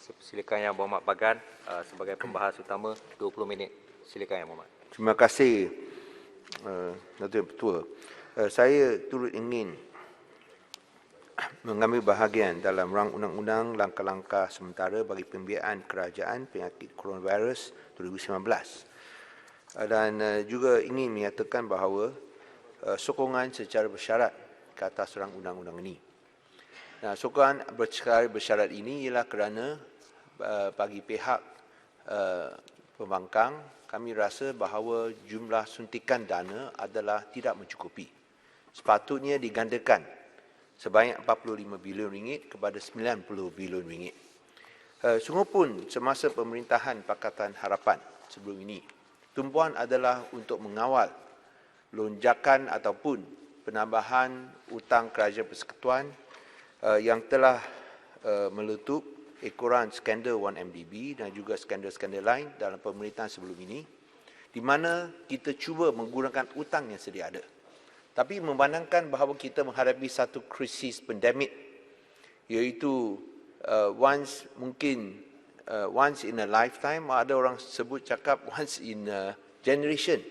Silakan Yang Berhormat Bagan sebagai pembahas utama 20 minit. Silakan Yang Berhormat. Terima kasih, Datuk Ketua. Saya turut ingin mengambil bahagian dalam rang undang-undang langkah-langkah sementara bagi pembiayaan kerajaan penyakit coronavirus 2019. Dan juga ingin menyatakan bahawa sokongan secara bersyarat ke atas rang undang-undang ini. Nah, sokongan secara bersyarat ini ialah kerana bagi pihak pembangkang, kami rasa bahawa jumlah suntikan dana adalah tidak mencukupi. Sepatutnya digandakan sebanyak 45 bilion ringgit kepada 90 bilion ringgit. Sungguh pun semasa pemerintahan Pakatan Harapan sebelum ini, tumpuan adalah untuk mengawal lonjakan ataupun penambahan hutang kerajaan persekutuan yang telah meletup ekoran skandal 1MDB dan juga skandal-skandal lain dalam pemerintahan sebelum ini, di mana kita cuba menggunakan hutang yang sedia ada. Tapi memandangkan bahawa kita menghadapi satu krisis pandemik, iaitu once in a lifetime, ada orang sebut cakap once in a generation,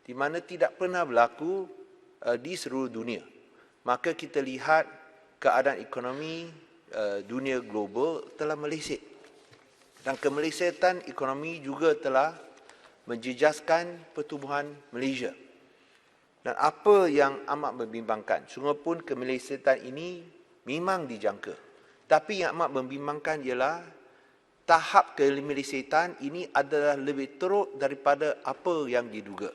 di mana tidak pernah berlaku di seluruh dunia. Maka kita lihat keadaan ekonomi dunia global telah meleset. Dan kemelesetan ekonomi juga telah menjejaskan pertumbuhan Malaysia. Dan apa yang amat membimbangkan, sungguh pun kemelesetan ini memang dijangka. Tapi yang amat membimbangkan ialah tahap kemelesetan ini adalah lebih teruk daripada apa yang diduga.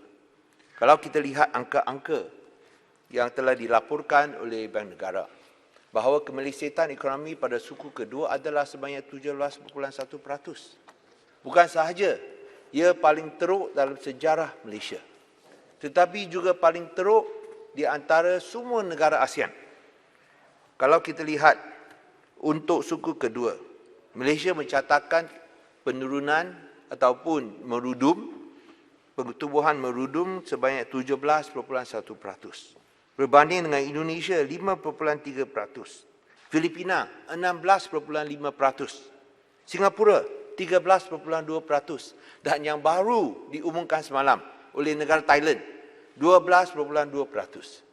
Kalau kita lihat angka-angka yang telah dilaporkan oleh Bank Negara, bahawa kemelesetan ekonomi pada suku kedua adalah sebanyak 17.1%. Bukan sahaja ia paling teruk dalam sejarah Malaysia, tetapi juga paling teruk di antara semua negara ASEAN. Kalau kita lihat untuk suku kedua, Malaysia mencatatkan penurunan ataupun merudum, pertumbuhan merudum sebanyak 17.1%. Berbanding dengan Indonesia 5.3%, Filipina 16.5%, Singapura 13.2%, dan yang baru diumumkan semalam oleh negara Thailand 12.2%.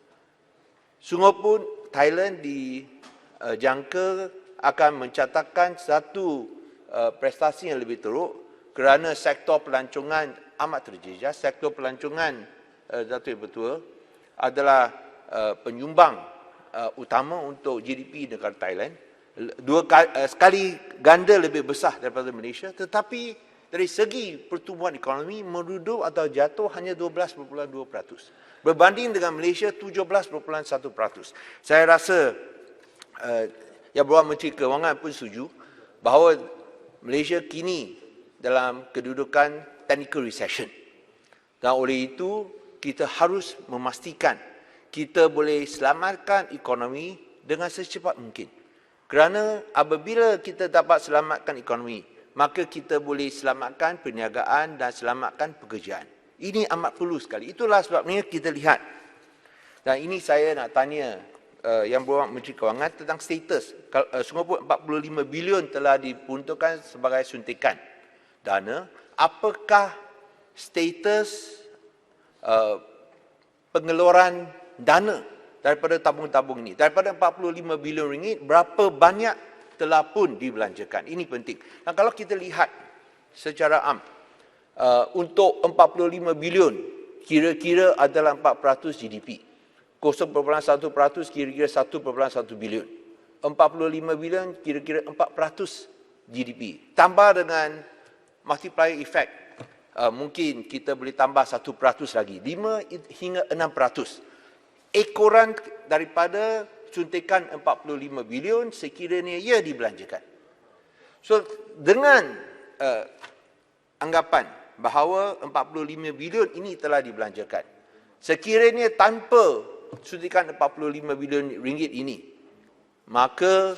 Sungguh pun Thailand dijangka akan mencatatkan satu prestasi yang lebih teruk kerana sektor pelancongan amat terjejas. Sektor pelancongan, Datuk Betul, adalah penyumbang utama untuk GDP negara Thailand, sekali ganda lebih besar daripada Malaysia, tetapi dari segi pertumbuhan ekonomi merudum atau jatuh hanya 12.2%. Berbanding dengan Malaysia 17.1%. Saya rasa Yang Berhormat Menteri Kewangan pun setuju bahawa Malaysia kini dalam kedudukan technical recession. Dan oleh itu kita harus memastikan kita boleh selamatkan ekonomi dengan secepat mungkin. Kerana apabila kita dapat selamatkan ekonomi, maka kita boleh selamatkan perniagaan dan selamatkan pekerjaan. Ini amat perlu sekali. Itulah sebabnya kita lihat. Dan ini saya nak tanya Yang Berhormat Menteri Kewangan tentang status. Sungguh pun 45 bilion telah diperuntukkan sebagai suntikan dana. Apakah status pengeluaran dana daripada tabung-tabung ini? Daripada 45 bilion ringgit, berapa banyak telah pun dibelanjakan? Ini penting. Dan kalau kita lihat secara am, untuk 45 bilion, kira-kira adalah 4% GDP. 0.1% kira-kira 1.1 bilion. 45 bilion kira-kira 4% GDP. Tambah dengan multiplier effect, mungkin kita boleh tambah 1% lagi, 5 hingga 6%. Ekoran daripada suntikan 45 bilion sekiranya ia dibelanjakan. So, dengan anggapan bahawa 45 bilion ini telah dibelanjakan, sekiranya tanpa suntikan 45 bilion ringgit ini, maka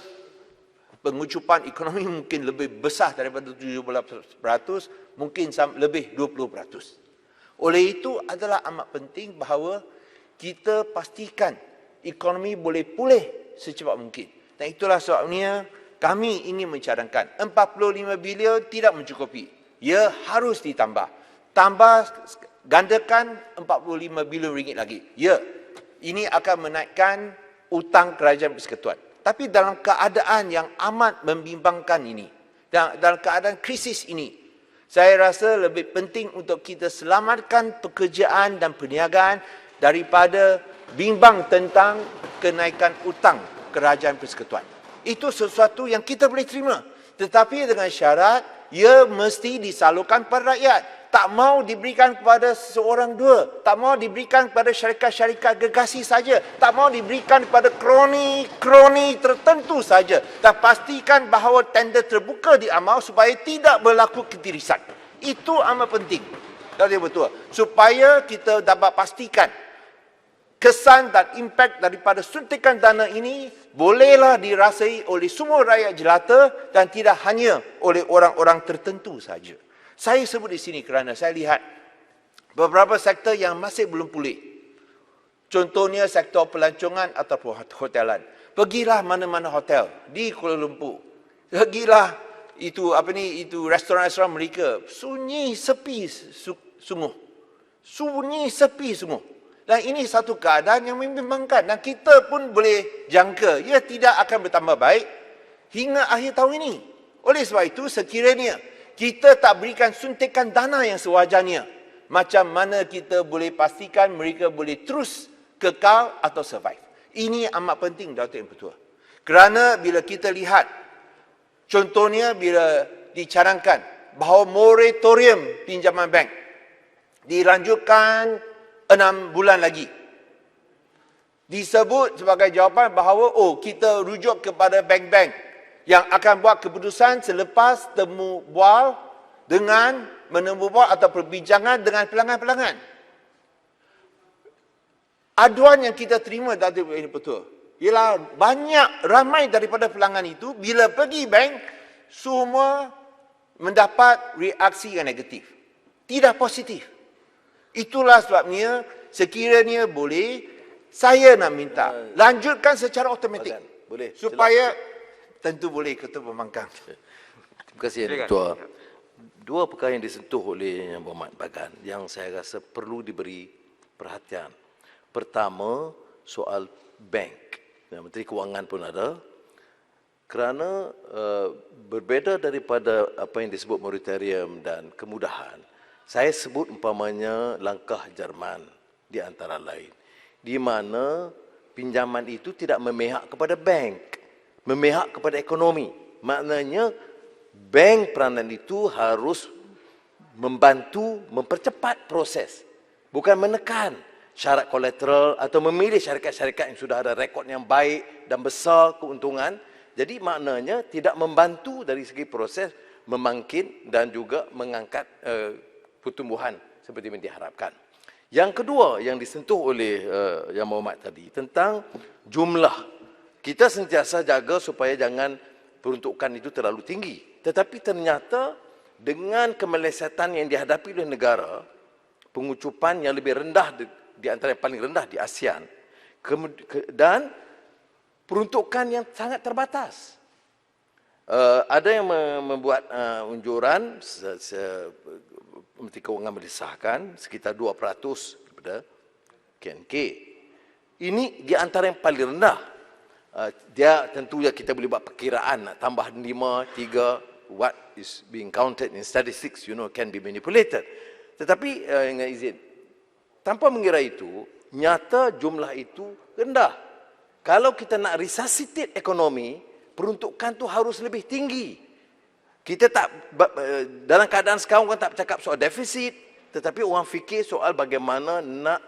pengucupan ekonomi mungkin lebih besar daripada 17%, mungkin lebih 20%. Oleh itu adalah amat penting bahawa kita pastikan ekonomi boleh pulih secepat mungkin. Dan itulah sebabnya kami ingin mencadangkan 45 bilion tidak mencukupi. Ia harus ditambah. Gandakan 45 bilion ringgit lagi. Ya, ini akan menaikkan utang kerajaan persekutuan. Tapi dalam keadaan yang amat membimbangkan ini, dalam keadaan krisis ini, saya rasa lebih penting untuk kita selamatkan pekerjaan dan perniagaan daripada bimbang tentang kenaikan utang kerajaan persekutuan. Itu sesuatu yang kita boleh terima. Tetapi dengan syarat, ia mesti disalurkan kepada rakyat. Tak mau diberikan kepada seorang dua. Tak mau diberikan kepada syarikat-syarikat gergasi saja. Tak mau diberikan kepada kroni tertentu saja. Dan pastikan bahawa tender terbuka diamal supaya tidak berlaku ketirisan. Itu amat penting. Tadi betul. Supaya kita dapat pastikan kesan dan impak daripada suntikan dana ini bolehlah dirasai oleh semua rakyat jelata dan tidak hanya oleh orang-orang tertentu saja. Saya sebut di sini kerana saya lihat beberapa sektor yang masih belum pulih. Contohnya sektor pelancongan ataupun hotelan. Pergilah mana-mana hotel di Kuala Lumpur. Pergilah itu restoran-restoran mereka sunyi sepi sungguh. Sunyi sepi sungguh. Dan ini satu keadaan yang membimbangkan dan kita pun boleh jangka ia tidak akan bertambah baik hingga akhir tahun ini. Oleh sebab itu sekiranya kita tak berikan suntikan dana yang sewajarnya, macam mana kita boleh pastikan mereka boleh terus kekal atau survive. Ini amat penting, Datuk Yang Pertua. Kerana bila kita lihat, contohnya bila dicadangkan bahawa moratorium pinjaman bank dilanjutkan 6 bulan lagi. Disebut sebagai jawapan bahawa kita rujuk kepada bank-bank yang akan buat keputusan selepas menemu bual atau perbincangan dengan pelanggan-pelanggan. Aduan yang kita terima dari ini betul. Ialah ramai daripada pelanggan itu bila pergi bank semua mendapat reaksi yang negatif. Tidak positif. Itulah sebabnya sekiranya boleh saya nak minta lanjutkan secara automatik. Boleh. Supaya tentu boleh Ketua Pembangkang. Terima kasih Yang Ketua. Dua perkara yang disentuh oleh Yang Berhormat Bagan yang saya rasa perlu diberi perhatian. Pertama, soal bank. Menteri Kewangan pun ada. Kerana berbeza daripada apa yang disebut moratorium dan kemudahan, saya sebut umpamanya langkah Jerman di antara lain, di mana pinjaman itu tidak memihak kepada bank, memihak kepada ekonomi. Maknanya bank peranan itu harus membantu mempercepat proses, bukan menekan syarat kolateral atau memilih syarikat-syarikat yang sudah ada rekod yang baik dan besar keuntungan. Jadi maknanya tidak membantu dari segi proses membangkit dan juga mengangkat pertumbuhan seperti yang diharapkan. Yang kedua yang disentuh oleh Yang Berhormat tadi tentang jumlah. Kita sentiasa jaga supaya jangan peruntukan itu terlalu tinggi. Tetapi ternyata dengan kemelesetan yang dihadapi oleh negara, pengucupan yang lebih rendah di antara yang paling rendah di ASEAN, dan peruntukan yang sangat terbatas. Ada yang membuat unjuran, Menteri Kewangan mendesahkan sekitar 2% daripada KNK. Ini di antara yang paling rendah. Dia tentunya kita boleh buat perkiraan, nak tambah 5, 3, what is being counted in statistics, can be manipulated. Tetapi dengan izin, tanpa mengira itu, nyata jumlah itu rendah. Kalau kita nak resuscitate ekonomi, peruntukan tu harus lebih tinggi. Kita tak, dalam keadaan sekarang orang tak bercakap soal defisit, tetapi orang fikir soal bagaimana nak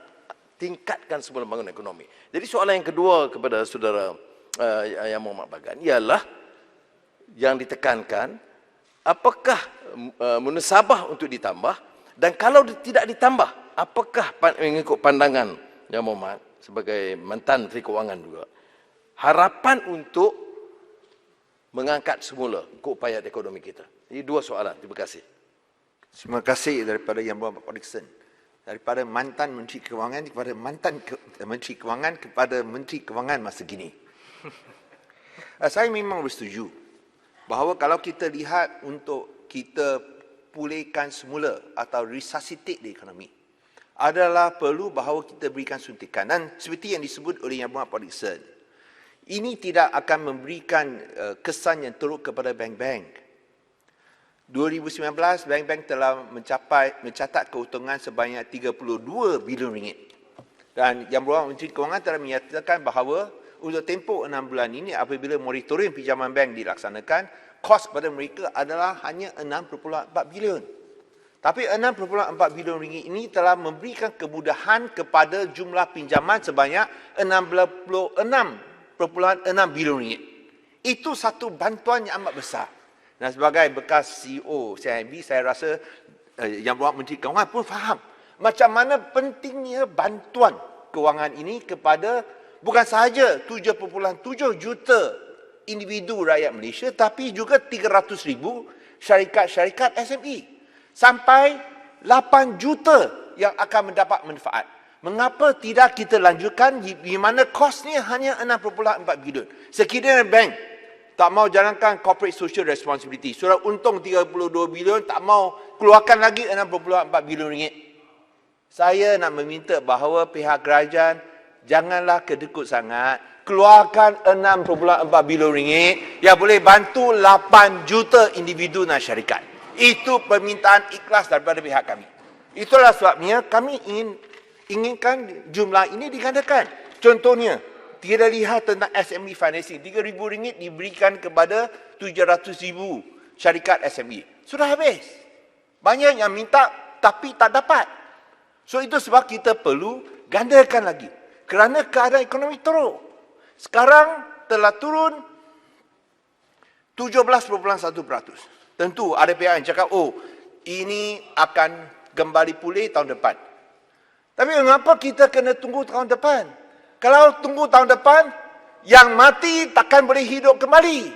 tingkatkan semula pembangunan ekonomi. Jadi soalan yang kedua kepada saudara Yang Berhormat Bagan ialah yang ditekankan, apakah munasabah untuk ditambah, dan kalau tidak ditambah, apakah mengikut pandangan Yang Berhormat sebagai mantan Menteri Kewangan juga, harapan untuk mengangkat semula keupayaan ekonomi kita. Ini dua soalan. Terima kasih. Terima kasih daripada Yang Berhormat Pak Dickson. Daripada mantan Menteri Kewangan kepada mantan Menteri Kewangan kepada Menteri Kewangan masa kini. Saya memang bersetuju bahawa kalau kita lihat untuk kita pulihkan semula atau resuscitate the economy adalah perlu bahawa kita berikan suntikan. Dan seperti yang disebut oleh Yang Berhormat Palikson, ini tidak akan memberikan kesan yang teruk kepada bank-bank. 2019, bank-bank telah mencatat keuntungan sebanyak 32 bilion ringgit. Dan Yang Berhormat Menteri Kewangan telah menyatakan bahawa untuk tempoh 6 bulan ini apabila moratorium pinjaman bank dilaksanakan, kos pada mereka adalah hanya 6.4 bilion. Tapi 6.4 bilion ringgit ini telah memberikan kemudahan kepada jumlah pinjaman sebanyak 66.6 bilion ringgit. Itu satu bantuan yang amat besar. Dan sebagai bekas CEO CIMB, saya rasa Yang Berhormat Menteri Kewangan pun faham macam mana pentingnya bantuan kewangan ini kepada bukan sahaja 7.7 juta individu rakyat Malaysia, tapi juga 300,000 syarikat-syarikat SME. Sampai 8 juta yang akan mendapat manfaat. Mengapa tidak kita lanjutkan di mana kosnya hanya 6.4 bilion? Sekiranya bank tak mau jalankan corporate social responsibility, surat untung 32 bilion, tak mau keluarkan lagi 6.4 bilion ringgit. Saya nak meminta bahawa pihak kerajaan janganlah kedekut sangat, keluarkan 6.4 bilion ringgit yang boleh bantu 8 juta individu dan syarikat. Itu permintaan ikhlas daripada pihak kami. Itulah sebabnya kami inginkan jumlah ini digandakan. Contohnya, kita lihat tentang SME financing, RM3,000 diberikan kepada 700,000 syarikat SME. Sudah habis. Banyak yang minta tapi tak dapat. So itu sebab kita perlu gandakan lagi. Kerana keadaan ekonomi teruk. Sekarang telah turun 17.1%. Tentu ada pihak yang cakap, oh ini akan kembali pulih tahun depan. Tapi mengapa kita kena tunggu tahun depan? Kalau tunggu tahun depan, yang mati takkan boleh hidup kembali.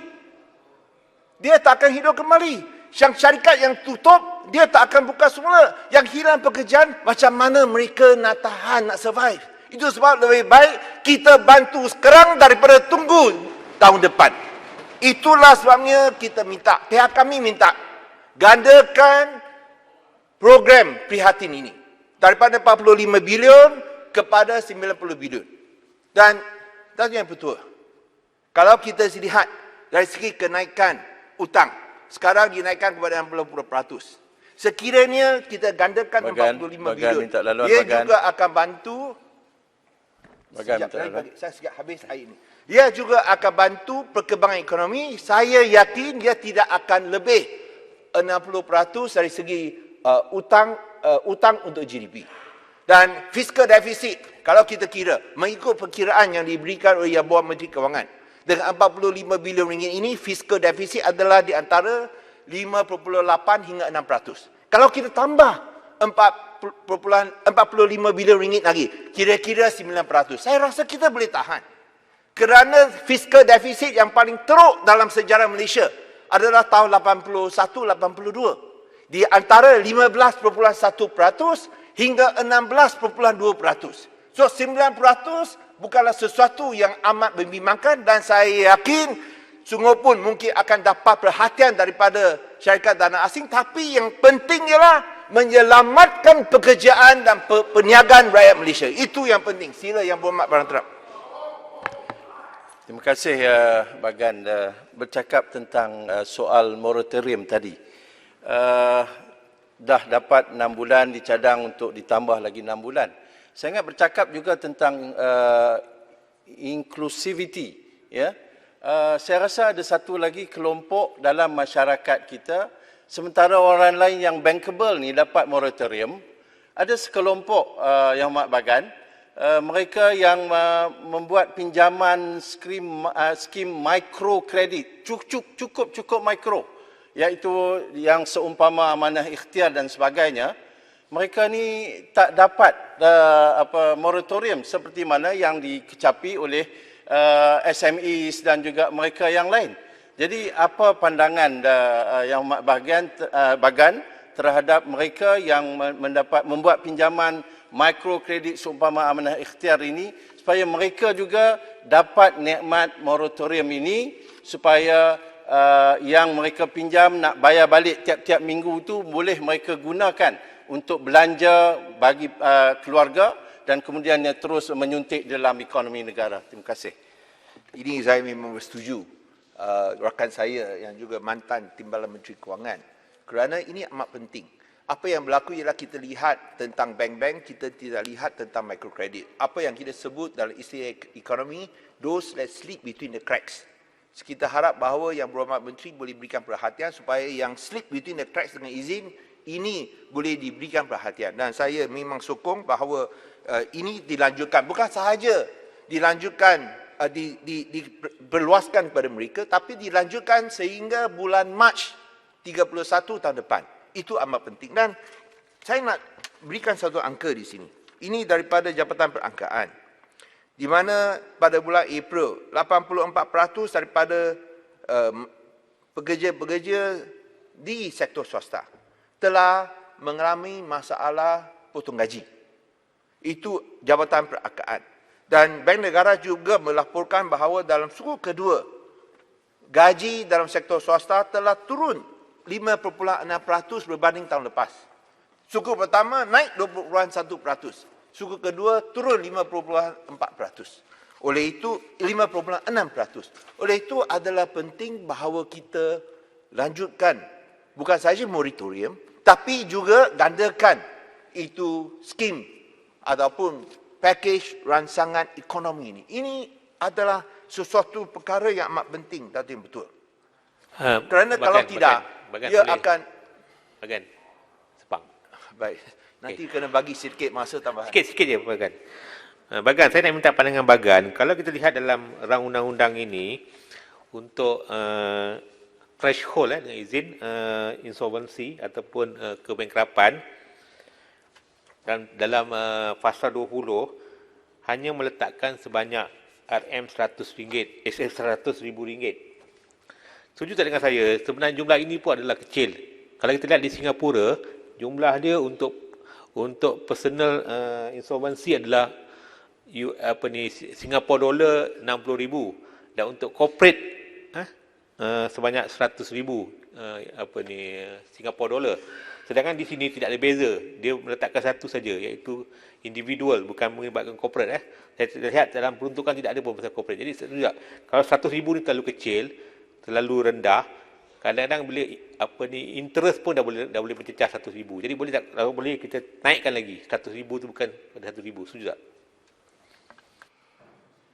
Dia tak akan hidup kembali. Yang syarikat yang tutup, dia tak akan buka semula. Yang hilang pekerjaan, macam mana mereka nak tahan, nak survive? Itu sebab lebih baik kita bantu sekarang daripada tunggu tahun depan. Itulah sebabnya kita minta, pihak kami minta, gandakan program prihatin ini. Daripada 45 bilion kepada 90 bilion. Dan tanya yang betul, kalau kita lihat dari segi kenaikan utang, sekarang dinaikkan kepada 60%. Sekiranya kita gandakan 45 bilion, dia juga akan bantu. Saya sikit habis air ini. Dia juga akan bantu perkembangan ekonomi. Saya yakin dia tidak akan lebih 60% dari segi utang untuk GDP. Dan fiskal defisit, kalau kita kira, mengikut perkiraan yang diberikan oleh Yang Berhormat Menteri Kewangan, dengan 45 bilion ringgit ini, fiskal defisit adalah di antara 5.8 hingga 6%. Kalau kita tambah 45 bilion ringgit lagi, kira-kira 9%. Saya rasa kita boleh tahan. Kerana fiskal defisit yang paling teruk dalam sejarah Malaysia adalah tahun 81-82. Di antara 15.1% hingga 16.2%. So 9% bukanlah sesuatu yang amat membimbangkan dan saya yakin sungguh pun mungkin akan dapat perhatian daripada syarikat dana asing, tapi yang penting ialah menyelamatkan pekerjaan dan perniagaan rakyat Malaysia. Itu yang penting. Sila Yang Berhormat Barang Terap. Terima kasih Bagan bercakap tentang soal moratorium tadi. Dah dapat 6 bulan dicadang untuk ditambah lagi 6 bulan. Saya ingat bercakap juga tentang inclusivity, ya. Saya rasa ada satu lagi kelompok dalam masyarakat kita, sementara orang lain yang bankable ni dapat moratorium, ada sekelompok Yang Mak Bagan, mereka yang membuat pinjaman skim microkredit, cukup mikro, iaitu yang seumpama amanah ikhtiar dan sebagainya. Mereka ni tak dapat moratorium seperti mana yang dikecapi oleh SMEs dan juga mereka yang lain. Jadi apa pandangan Yang Mak Bagan terhadap mereka yang membuat pinjaman mikrokredit seumpama amanah ikhtiar ini, supaya mereka juga dapat nikmat moratorium ini, supaya yang mereka pinjam nak bayar balik tiap-tiap minggu tu boleh mereka gunakan untuk belanja bagi keluarga dan kemudiannya terus menyuntik dalam ekonomi negara. Terima kasih. Ini saya memang bersetuju rakan saya yang juga mantan Timbalan Menteri Kewangan, kerana ini amat penting. Apa yang berlaku ialah kita lihat tentang bank-bank, kita tidak lihat tentang mikrokredit. Apa yang kita sebut dalam istilah ekonomi, those that slip between the cracks. Kita harap bahawa Yang Berhormat Menteri boleh berikan perhatian supaya yang slip between the cracks dengan izin ini boleh diberikan perhatian. Dan saya memang sokong bahawa ini dilanjutkan. Bukan sahaja dilanjutkan, diperluaskan kepada mereka, tapi dilanjutkan sehingga bulan Mac 31 tahun depan. Itu amat penting. Dan saya nak berikan satu angka di sini. Ini daripada Jabatan Perangkaan. Di mana pada bulan April, 84% daripada pekerja-pekerja di sektor swasta telah mengalami masalah potong gaji. Itu Jabatan Perangkaan. Dan Bank Negara juga melaporkan bahawa dalam suku kedua, gaji dalam sektor swasta telah turun 5.6% berbanding tahun lepas. Suku pertama naik 20.1%. Suku kedua turun 5.4%. Oleh itu 5.6%. Oleh itu adalah penting bahawa kita lanjutkan bukan sahaja moratorium tapi juga gandakan itu skim ataupun package rancangan ekonomi ini. Ini adalah sesuatu perkara yang amat penting, Datin, betul. Kerana kalau tidak, dia akan Bagan. Sepang. baik. Nanti kena bagi sedikit masa tambahan. Sikit je Bagan. Bagan, saya nak minta pandangan Bagan. Kalau kita lihat dalam rang undang-undang ini untuk threshold dengan izin insolvency ataupun kebangkrapan, dan dalam fasa 20 hanya meletakkan sebanyak RM100, RM100,000. Setuju tak dengan saya? Sebenarnya jumlah ini pun adalah kecil. Kalau kita lihat di Singapura, jumlah dia untuk personal insolvency adalah Singapore dollar 60,000, dan untuk corporate sebanyak 100,000 Singapore dollar. Sedangkan di sini tidak ada beza. Dia meletakkan satu saja, iaitu individual, bukan melibatkan corporate. Saya lihat dalam peruntukan tidak ada pun pasal corporate. Jadi setuju tak? Kalau 100,000 ni terlalu kecil, terlalu rendah, kadang-kadang interest pun dah boleh mencecah 100,000. Jadi boleh tak, kalau boleh kita naikkan lagi 100,000 tu bukan pada 100,000. Setuju tak?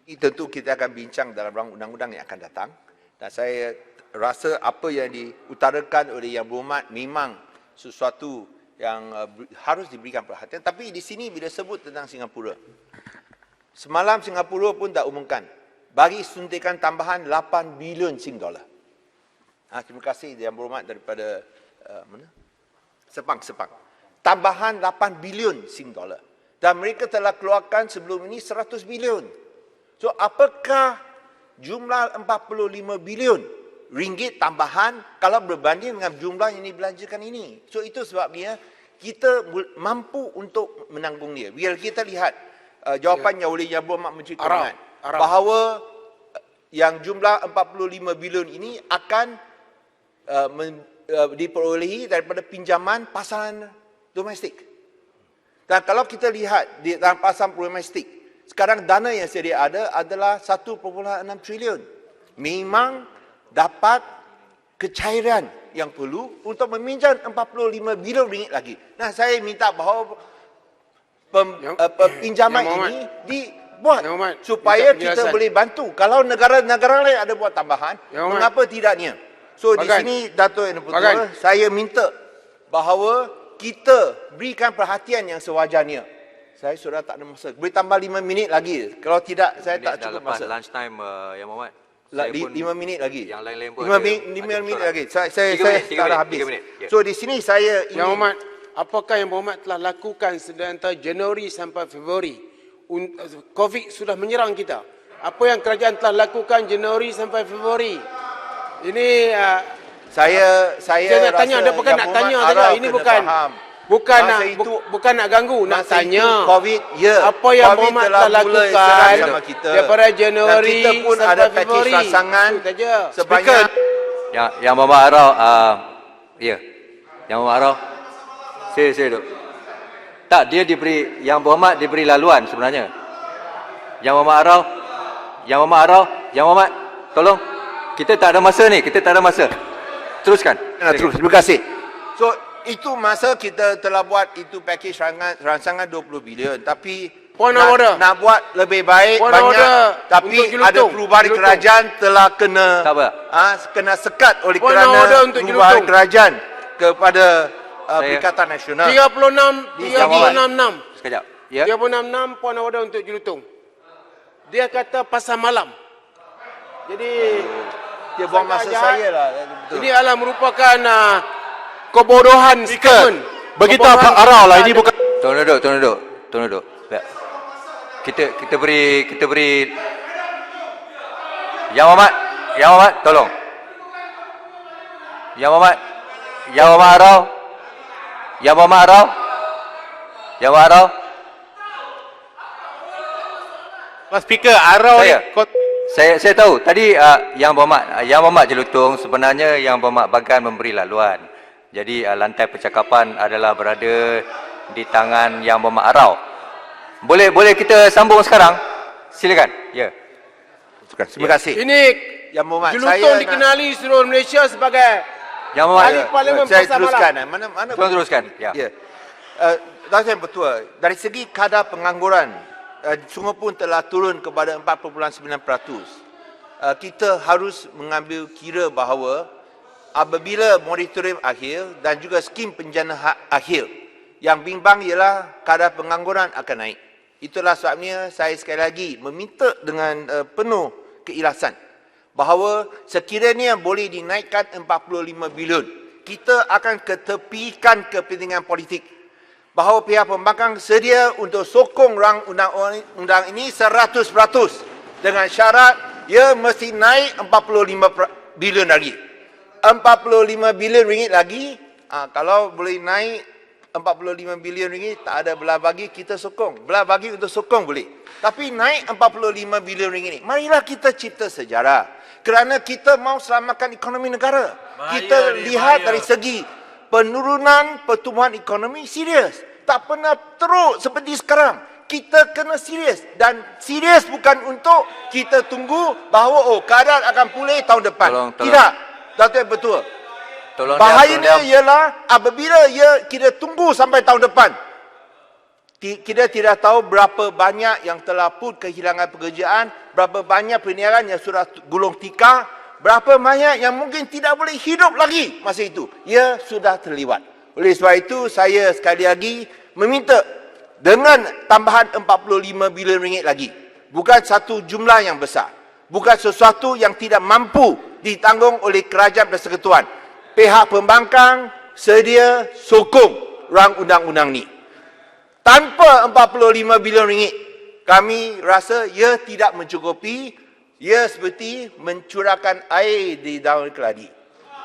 Ini tentu kita akan bincang dalam rang undang-undang yang akan datang. Dan saya rasa apa yang diutarakan oleh Yang Berhormat memang sesuatu yang harus diberikan perhatian. Tapi di sini bila sebut tentang Singapura, semalam Singapura pun dah umumkan bagi suntikan tambahan 8 bilion Sing dollar. Terima kasih Yang Berhormat daripada mana? Sepang. Tambahan 8 bilion Sing dollar. Dan mereka telah keluarkan sebelum ini 100 bilion. So apakah jumlah 45 bilion ringgit tambahan kalau berbanding dengan jumlah yang dibelanjakan ini? So itu sebabnya kita mampu untuk menanggung dia. Biar kita lihat jawapannya oleh Yang Berhormat Menteri Kewangan bahawa yang jumlah 45 bilion ini akan diperolehi daripada pinjaman pasaran domestik. Dan kalau kita lihat di dalam pasaran domestik, sekarang dana yang sedia ada adalah 1.6 trilion. Memang dapat kecairan yang perlu untuk meminjam 45 bilion ringgit lagi. Nah, saya minta bahawa pinjaman ini dibuat supaya kita boleh bantu. Kalau negara-negara lain ada buat tambahan, mengapa tidaknya? So di sini Dato' Yang Dipertua, saya minta bahawa kita berikan perhatian yang sewajarnya. Saya sudah tak ada masa. Boleh tambah 5 minit lagi. Kalau tidak, saya tak cukup masa. Lunch time, Yang Berhormat. 5 minit lagi. Yang lain-lain pun 5 minit lagi. Saya tak dah habis. So di sini saya ingin... Yang Berhormat, apakah Yang Berhormat telah lakukan sedang Januari sampai Februari? COVID sudah menyerang kita. Apa yang kerajaan telah lakukan Januari sampai Februari? Ini saya nak tanya, ada bukan nak tanya saja. Ini bukan nak ganggu, nak tanya. COVID, apa yang Berhormat telah lakukan daripada Januari kita pun sampai ada Februari? package rancangan sebanyak Yang Muhammad Arau, ya. Yang Muhammad Arau. Saya duduk. Tak, dia diberi, yang Muhammad diberi laluan sebenarnya. Yang Muhammad, tolong. Kita tak ada masa ni, Teruskan. Terus, terima kasih. So, itu masa kita telah buat itu package rancangan 20 bilion. Tapi Point of order. nak buat lebih baik Point of banyak. order Tapi untuk Jelutong. ada perubahan Jelutong. kerajaan telah kena Tak apa. kena sekat oleh Point of kerana order untuk perubahan Jelutong. kerajaan kepada Saya- Perikatan Nasional. 36 Sekejap. Ya. 36 point of order untuk Jelutong. Dia kata pasal malam. Jadi Dia buang masa sangat saya jahat. lah. Betul. Ini adalah merupakan kebodohan statement. Bagi tahu Pak Arau lah, ini bukan Tolong duduk. Baik. Kita beri Yang Muhammad, tolong. Yang Muhammad Arau. Pak Speaker, Arau ni Saya tahu tadi Yang Muhammad Jelutong sebenarnya Yang Muhammad Bagan memberi laluan. Jadi lantai percakapan adalah berada di tangan Yang Muhammad Arau. Boleh kita sambung sekarang? Silakan. Ya. Terima kasih. Ini Yang Muhammad, Jelutong dikenali seluruh Malaysia sebagai Yang Muhammad ahli parlimen saya pasal teruskan. malam. Mana Tuan teruskan. Ya. Ya. Tuan betul. Dari segi kadar pengangguran, sungguh pun telah turun kepada 4.9%. Kita harus mengambil kira bahawa apabila moratorium akhir dan juga skim penjana akhir, yang bimbang ialah kadar pengangguran akan naik. Itulah sebabnya saya sekali lagi meminta dengan penuh keikhlasan bahawa sekiranya boleh dinaikkan 45 bilion, kita akan ketepikan kepentingan politik. Bahawa pihak pembangkang sedia untuk sokong rang undang-undang ini 100% dengan syarat ia mesti naik 45 bilion lagi. 45 bilion ringgit lagi, kalau boleh naik 45 bilion ringgit, tak ada belah bagi, kita sokong. Belah bagi untuk sokong boleh. Tapi naik 45 bilion ringgit ni, marilah kita cipta sejarah. Kerana kita mahu selamatkan ekonomi negara. Kita lihat dari segi penurunan pertumbuhan ekonomi serius. Tak pernah teruk seperti sekarang. Kita kena serius. Dan serius bukan untuk kita tunggu bahawa keadaan akan pulih tahun depan. Tolong. Tidak. Datuk betul. Tolong Bahayanya ialah apabila kita tunggu sampai tahun depan. Kita tidak tahu berapa banyak yang telah pun kehilangan pekerjaan, berapa banyak perniagaan yang sudah gulung tikar, berapa banyak yang mungkin tidak boleh hidup lagi masa itu. Ia sudah terlibat. Oleh sebab itu, saya sekali lagi meminta dengan tambahan 45 bilion ringgit lagi. Bukan satu jumlah yang besar. Bukan sesuatu yang tidak mampu ditanggung oleh kerajaan persekutuan. Pihak pembangkang sedia sokong rang undang-undang ni. Tanpa 45 bilion ringgit, kami rasa ia tidak mencukupi. Ia seperti mencurahkan air di daun keladi.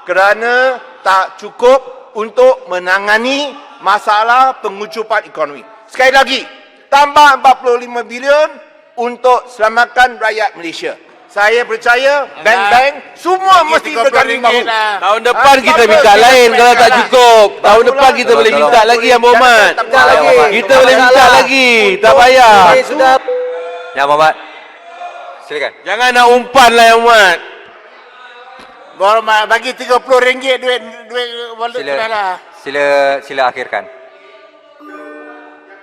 Kerana tak cukup untuk menangani masalah pengucupan ekonomi. Sekali lagi, tambah 45 bilion untuk selamatkan rakyat Malaysia. Saya percaya bank-bank semua mesti berganding bahu. tahun depan kita minta lain kalau tak cukup. Tahun depan kita boleh minta lagi Yang Muhammad. Kita boleh minta lagi. Tak payah. Yang Muhammad. Silakan. Jangan nak umpan lah Yang Muhammad. Bagi RM30 duit wallet lah. Sila akhirkan.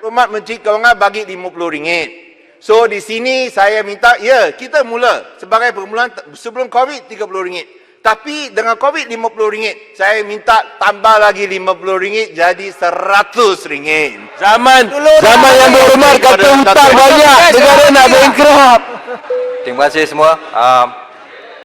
Umat Menteri Kewangan bagi RM50. So di sini saya minta, kita mula sebagai permulaan sebelum COVID RM30. Tapi dengan COVID RM50, saya minta tambah lagi RM50 jadi RM100. Zaman yang berumur kata hutang banyak. Negara nak bankrupt. Terima kasih semua.